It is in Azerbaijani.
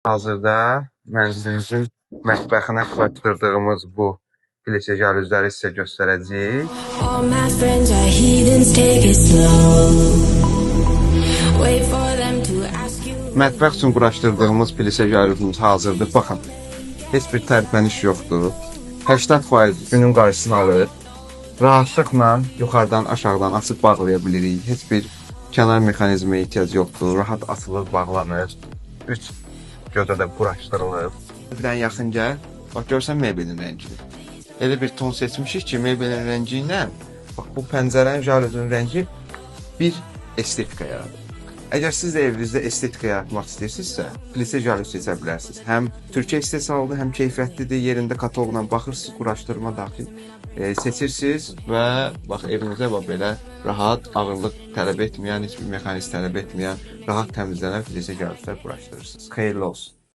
Hazırda mənzilimizin mətbəxinə quraşdırdığımız bu pilisə jaluzləri sizə göstərəcəyik. All my friends are heathens, take it slow. Wait for them to ask you. Mətbəx üçün quraşdırdığımız pilisə jaluzumuz hazırdır. Baxın, heç bir tərpəniş yoxdur. 80% günün qarşısını alır. Rahatlıqla yuxarıdan aşağıdan açıb bağlaya bilirik. Heç bir kənar mexanizmə ehtiyac yoxdur. Rahat açılır, bağlanır. 3 gözə də quraşdırılır. Birdən yaxın gəl. Bax, görsən mebelin rəngini. Elə bir ton seçmişik ki, mebelin rəngi ilə bax, bu pəncərənin, jaluzun rəngi bir estetika yaradır. Əgər siz də evinizdə estetika yaratmaq istəyirsinizsə, pilisə jaluz seçə bilərsiniz. Həm Türkiyə istehsalıdır, həm keyfiyyətlidir. Yerində kataloqla baxırsınız, quraşdırma daxil seçirsiniz və bax, evinizə bax, belə rahat, ağırlıq tələb etməyən, heç bir mexanizm tələb etməyən, rahat təmizlənən pilisə jaluzlar quraşdırırsınız. Xeyirli olsun.